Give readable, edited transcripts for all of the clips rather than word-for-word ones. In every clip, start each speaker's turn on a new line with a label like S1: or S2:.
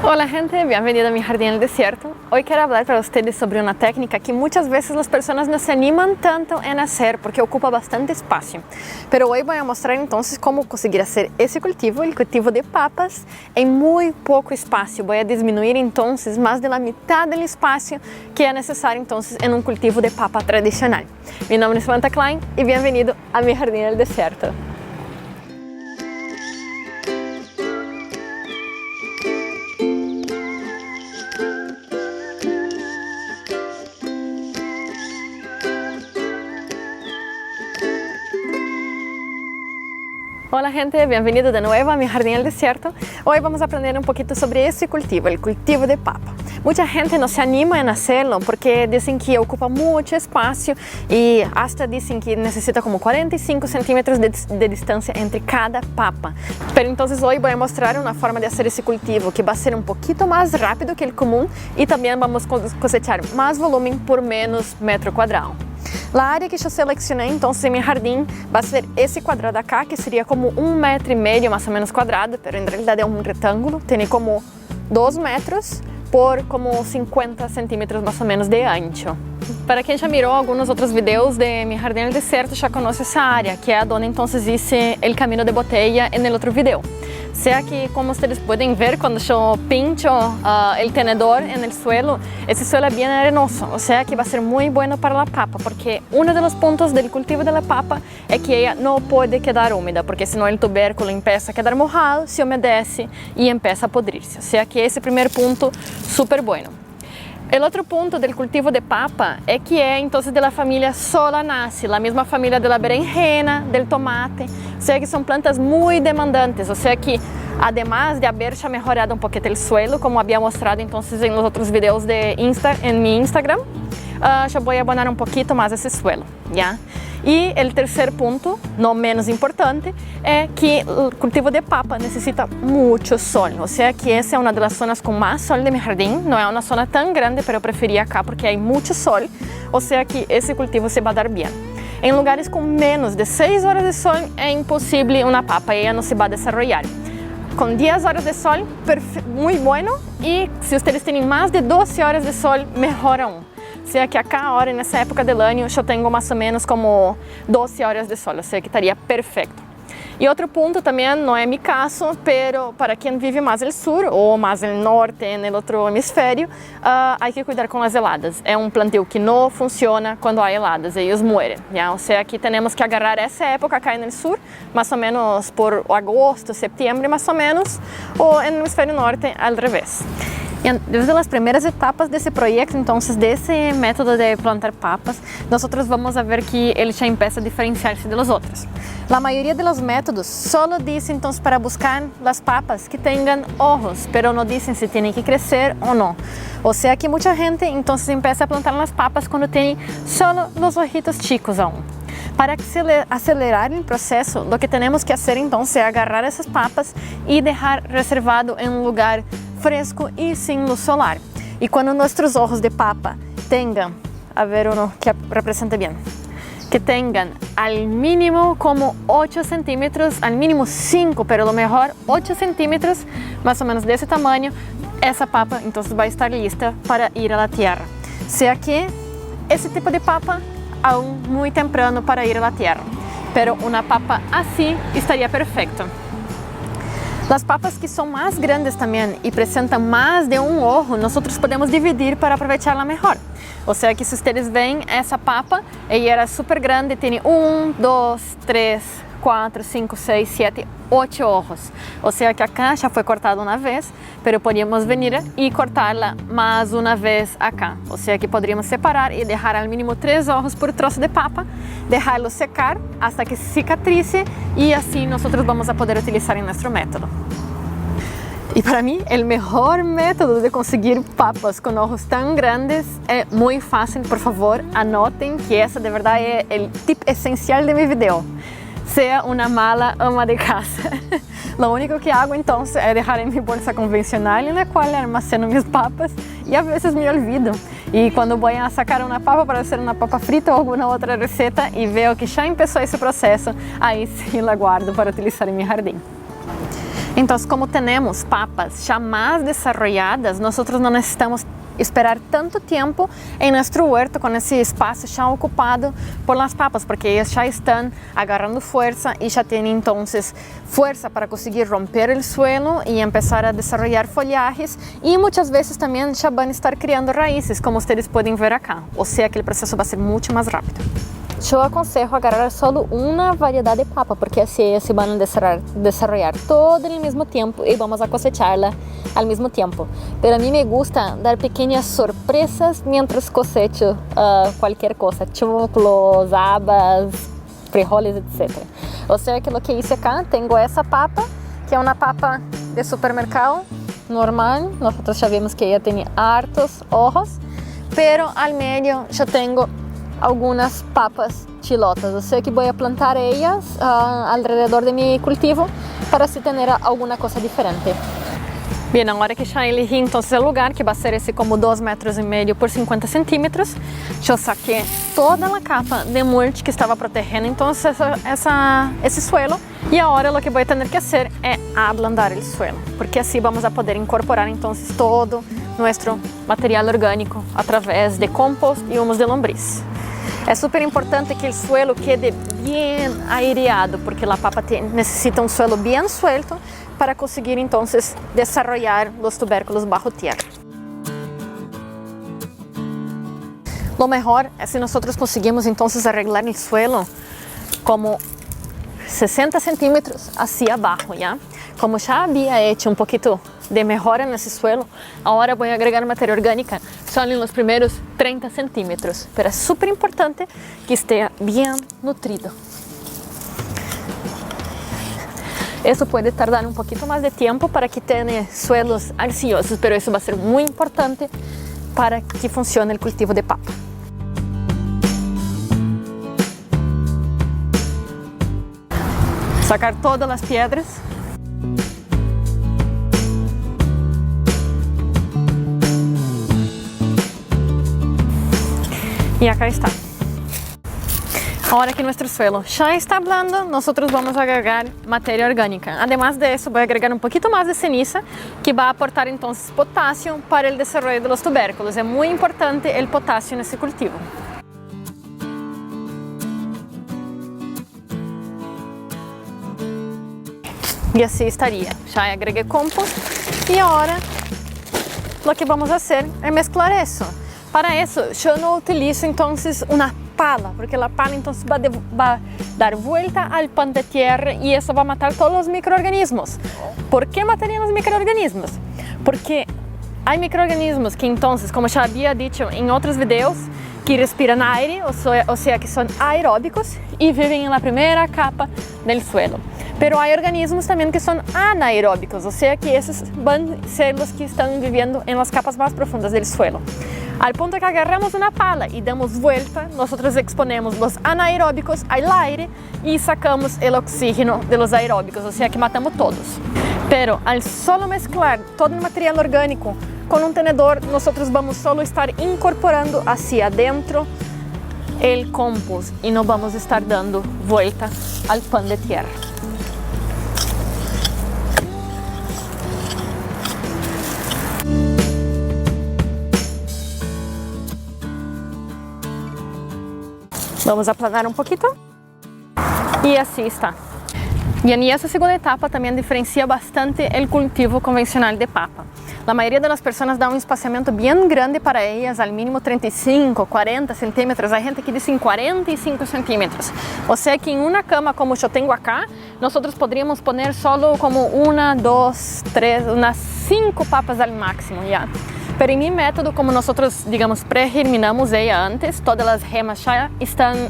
S1: Hola gente, bienvenido a mi jardín en el desierto. Hoy quiero hablar para ustedes sobre una técnica que muchas veces las personas no se animan tanto en hacer porque ocupa bastante espacio. Pero hoy voy a mostrar entonces cómo conseguir hacer ese cultivo, el cultivo de papas, en muy poco espacio. Voy a disminuir entonces más de la mitad del espacio que es necesario entonces en un cultivo de papa tradicional. Mi nombre es Samantha Klein y bienvenido a mi jardín en el desierto. Hola gente, bienvenido de nuevo a mi jardín en el desierto. Hoy vamos a aprender un poquito sobre este cultivo, el cultivo de papa. Mucha gente no se anima en hacerlo porque dicen que ocupa mucho espacio y hasta dicen que necesita como 45 centímetros de distancia entre cada papa. Pero entonces hoy voy a mostrar una forma de hacer ese cultivo que va a ser un poquito más rápido que el común y también vamos a cosechar más volumen por menos metro cuadrado. La área que yo seleccioné entonces en mi jardín va a ser ese cuadrado acá, que sería como 1,5 metros más o menos cuadrado, pero en realidad es un rectángulo, tiene como 2 metros por como 50 centímetros más o menos de ancho. Para quien ya miró algunos otros videos de mi jardín en el desierto, ya conoce esa área, que es donde entonces hice el camino de botella en el otro video. Sea que, como ustedes pueden ver, cuando yo pincho el tenedor en el suelo, ese suelo es bien arenoso, o sea que va a ser muy bueno para la papa, porque uno de los puntos del cultivo de la papa es que ella no puede quedar húmeda, porque senão el tubérculo empieza a quedar mojado, se humedece y empieza a podrirse. O sea que ese primer punto, súper bueno. El otro punto del cultivo de papa es que es entonces de la familia Solanaceae, la misma familia de la berenjena, del tomate, o sea que son plantas muy demandantes, o sea que además de haber ya mejorado un poquito el suelo, como había mostrado entonces en los otros videos en mi Instagram, yo voy a abonar un poquito más ese suelo, ¿ya? Y el tercer punto, no menos importante, es que el cultivo de papa necesita mucho sol, o sea que esa es una de las zonas con más sol de mi jardín. No es una zona tan grande, pero preferí acá porque hay mucho sol, o sea que ese cultivo se va a dar bien. En lugares con menos de 6 horas de sol es imposible una papa, ella no se va a desarrollar. Con 10 horas de sol, muy bueno, y si ustedes tienen más de 12 horas de sol, mejor aún. O sea que acá ahora, en esa época del año, yo tengo más o menos como 12 horas de sol, o sea que estaría perfecto. Y otro punto también, no es mi caso, pero para quien vive más al sur o más al norte, en el otro hemisferio, hay que cuidar con las heladas. Es un plantio que no funciona cuando hay heladas, ellos mueren, ¿ya? O sea que tenemos que agarrar esa época acá en el sur, más o menos por agosto, septiembre más o menos, o en el hemisferio norte al revés. Y desde las primeras etapas de ese proyecto, entonces de ese método de plantar papas, nosotros vamos a ver que él ya empieza a diferenciarse de los otros. La mayoría de los métodos solo dicen entonces para buscar las papas que tengan ojos, pero no dicen si tienen que crecer o no. O sea que mucha gente entonces empieza a plantar las papas cuando tienen solo los ojitos chicos aún. Para acelerar el proceso, lo que tenemos que hacer entonces es agarrar esas papas y dejar reservado en un lugar fresco y sin luz solar. Y cuando nuestros ojos de papa tengan, a ver uno que represente bien, que tengan al mínimo como 8 centímetros, al mínimo 5, pero lo mejor 8 centímetros, más o menos de ese tamaño, esa papa entonces va a estar lista para ir a la tierra. O sea que ese tipo de papa aún muy temprano para ir a la tierra, pero una papa así estaría perfecto. Las papas que son más grandes también y presentan más de un ojo, nosotros podemos dividir para aprovecharla mejor. O sea que si ustedes ven esa papa, ella era súper grande, tiene 1, 2, 3, 4, 5, 6, 7, 8 ojos. O sea que acá ya fue cortada una vez, pero podríamos venir y cortarla más una vez acá. O sea que podríamos separar y dejar al mínimo 3 ojos por trozo de papa, dejarlo secar hasta que cicatrice y así nosotros vamos a poder utilizar en nuestro método. Y para mí el mejor método de conseguir papas con ojos tan grandes es muy fácil. Por favor, anoten que ese de verdad es el tip esencial de mi video. Sea una mala ama de casa. Lo único que hago entonces es dejar en mi bolsa convencional en la cual almaceno mis papas y a veces me olvido. Y cuando voy a sacar una papa para hacer una papa frita o alguna otra receta y veo que ya empezó ese proceso, ahí sí la guardo para utilizar en mi jardín. Entonces, como tenemos papas ya más desarrolladas, nosotros no necesitamos esperar tanto tiempo en nuestro huerto con ese espacio ya ocupado por las papas, porque ellas ya están agarrando fuerza y ya tienen entonces fuerza para conseguir romper el suelo y empezar a desarrollar follajes, y muchas veces también ya van a estar creando raíces, como ustedes pueden ver acá, o sea que el proceso va a ser mucho más rápido. Yo aconsejo agarrar solo una variedad de papa, porque así ellas se van a desarrollar todo en el mismo tiempo y vamos a cosecharla al mismo tiempo. Pero a mí me gusta dar pequeñas sorpresas mientras cosecho cualquier cosa, choclos, habas, frijoles, etc. O sea que lo que hice acá, tengo esa papa, que es una papa de supermercado normal. Nosotros ya vimos que ella tenía hartos ojos, pero al medio yo tengo algunas papas chilotas, o sea que voy a plantar ellas alrededor de mi cultivo para así tener alguna cosa diferente. Bien, ahora que ya elegí entonces el lugar, que va a ser ese como 2,5 metros por 50 centímetros, yo saqué toda la capa de mulch que estaba protegiendo entonces ese suelo, y ahora lo que voy a tener que hacer es ablandar el suelo, porque así vamos a poder incorporar entonces todo nuestro material orgánico a través de compost y humus de lombriz. É super importante que o suelo quede bem aireado, porque a papa necessita um suelo bem suelto para conseguir então desarrollar os tubérculos bajo tierra. Lo mejor é se nós conseguimos então arreglar o suelo como 60 centímetros hacia abajo, ¿ya? Como já havia hecho um pouquinho de mejora nesse suelo, agora vou agregar matéria orgânica só nos primeiros 30 centímetros, pero é super importante que esteja bem nutrido. Isso pode tardar um pouquinho mais de tempo para que tenha suelos arcillosos, pero isso vai ser muito importante para que funcione o cultivo de papa. Sacar todas as pedras. Y acá está. Ahora que nuestro suelo ya está blando, nosotros vamos a agregar materia orgánica. Además de eso, voy a agregar un poquito más de ceniza, que va a aportar entonces potasio para el desarrollo de los tubérculos. Es muy importante el potasio en ese cultivo. Y así estaría. Ya agregué compost y ahora lo que vamos a hacer es mezclar eso. Para eso yo no utilizo entonces una pala, porque la pala entonces va a dar vuelta al pan de tierra y eso va a matar todos los microorganismos. ¿Por qué matarían los microorganismos? Porque hay microorganismos que entonces, como ya había dicho en otros videos, que respiran aire, o sea que son aeróbicos y viven en la primera capa del suelo. Pero hay organismos también que son anaeróbicos, o sea que esos van a ser los que están viviendo en las capas más profundas del suelo. Al punto que agarramos una pala y damos vuelta, nosotros exponemos los anaeróbicos al aire y sacamos el oxígeno de los aeróbicos, o sea que matamos todos. Pero al solo mezclar todo el material orgánico con un tenedor, nosotros vamos solo estar incorporando hacia adentro el compost y no vamos a estar dando vuelta al pan de tierra. Vamos a aplanar un poquito y así está. Y en esa segunda etapa también diferencia bastante el cultivo convencional de papa. La mayoría de las personas da un espaciamiento bien grande para ellas, al mínimo 35, 40 centímetros. Hay gente que dice 45 centímetros. O sea que en una cama como yo tengo acá, nosotros podríamos poner solo como 1, 2, 3, unas 5 papas al máximo ya. Pero en mi método, como nosotros, digamos, pregerminamos ella antes, todas las gemas ya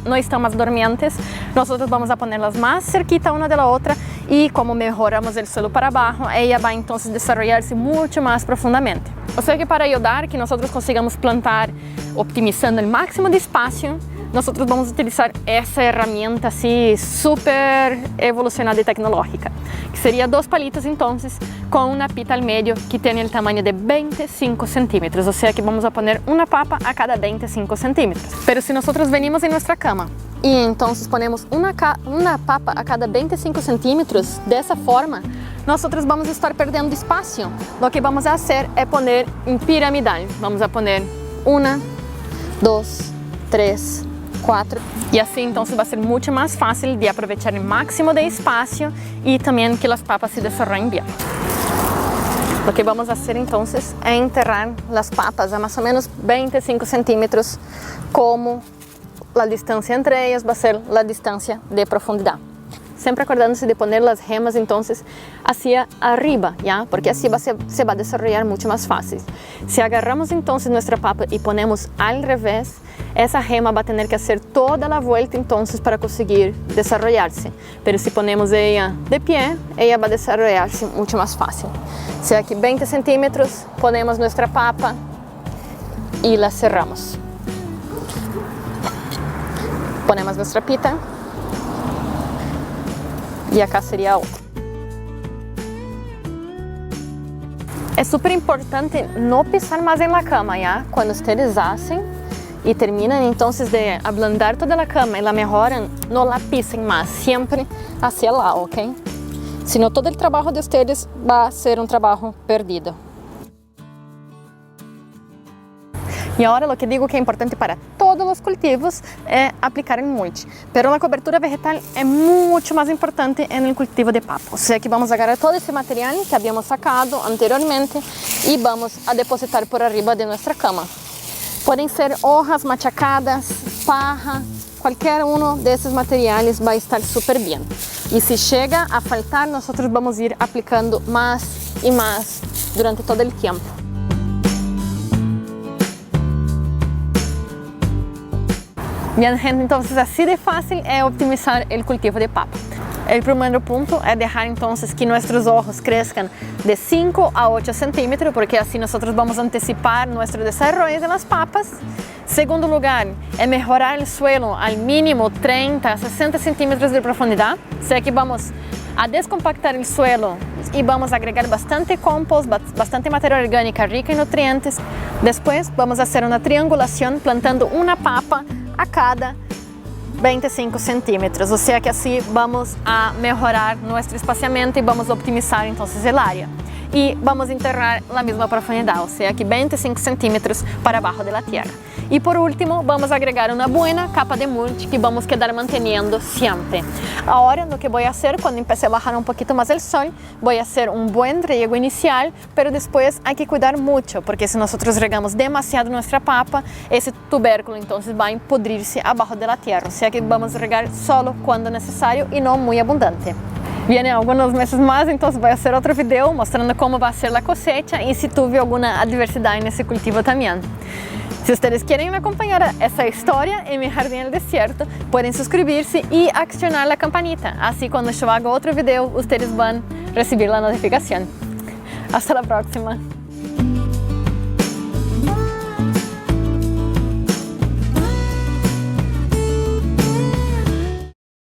S1: no están más dormientes, nosotros vamos a ponerlas más cerquita una de la otra y como mejoramos el suelo para abajo, ella va entonces desarrollarse mucho más profundamente. O sea que para ayudar que nosotros consigamos plantar optimizando el máximo de espacio, nosotros vamos a utilizar esa herramienta así súper evolucionada y tecnológica, que sería 2 palitos entonces con una pita al medio que tiene el tamaño de 25 centímetros, o sea que vamos a poner una papa a cada 25 centímetros. Pero si nosotros venimos en nuestra cama y entonces ponemos una papa a cada 25 centímetros, de esa forma, nosotros vamos a estar perdiendo espacio. Lo que vamos a hacer es poner en piramidal. Vamos a poner 1, 2, 3, 4. Y así entonces va a ser mucho más fácil de aprovechar el máximo de espacio y también que las papas se desarrollen bien. Lo que vamos a hacer entonces es enterrar las papas a más o menos 25 centímetros, como la distancia entre ellas va a ser la distancia de profundidad. Siempre acordándose de poner las gemas entonces hacia arriba, ¿ya? Porque así se va a desarrollar mucho más fácil. Si agarramos entonces nuestra papa y ponemos al revés, esa gema va a tener que hacer toda la vuelta entonces para conseguir desarrollarse. Pero si ponemos ella de pie, ella va a desarrollarse mucho más fácil. O sea, aquí 20 centímetros, ponemos nuestra papa y la cerramos. Ponemos nuestra pita. Y acá sería otra. Es súper importante no pisar más en la cama, ¿ya? Cuando ustedes hacen y terminan entonces de ablandar toda la cama y la mejoran, no la pisen más, siempre hacia el lado, ¿ok? Si no, todo el trabajo de ustedes va a ser un trabajo perdido. Y ahora lo que digo que es importante para todos los cultivos es aplicar el mulch, pero la cobertura vegetal es mucho más importante en el cultivo de papa. O sea que vamos a agarrar todo ese material que habíamos sacado anteriormente y vamos a depositar por arriba de nuestra cama. Pueden ser hojas machacadas, paja, cualquier uno de esos materiales va a estar súper bien. Y si llega a faltar, nosotros vamos a ir aplicando más y más durante todo el tiempo. Bien, gente, entonces así de fácil es optimizar el cultivo de papa. El primer punto es dejar entonces que nuestros ojos crezcan de 5 a 8 centímetros, porque así nosotros vamos a anticipar nuestro desarrollo de las papas. Segundo lugar, es mejorar el suelo al mínimo 30 a 60 centímetros de profundidad, o sea que vamos a descompactar el suelo y vamos a agregar bastante compost, bastante materia orgánica rica en nutrientes. Después vamos a hacer una triangulación plantando una papa a cada 25 centímetros, o sea que así vamos a mejorar nuestro espaciamiento y vamos a optimizar entonces el área. Y vamos a enterrar la misma profundidad, o sea que 25 centímetros para abajo de la tierra. Y por último, vamos a agregar una buena capa de mulch que vamos a quedar manteniendo siempre. Ahora lo que voy a hacer cuando empiece a bajar un poquito más el sol, voy a hacer un buen riego inicial, pero después hay que cuidar mucho, porque si nosotros regamos demasiado nuestra papa, ese tubérculo entonces va a pudrirse abajo de la tierra, o sea que vamos a regar solo cuando necesario y no muy abundante. Vienen algunos meses más, entonces voy a hacer otro video mostrando cómo va a ser la cosecha y si tuve alguna adversidad en ese cultivo también. Si ustedes quieren acompañar esa historia en mi jardín en el desierto, pueden suscribirse y accionar la campanita. Así cuando yo haga otro video, ustedes van a recibir la notificación. Hasta la próxima.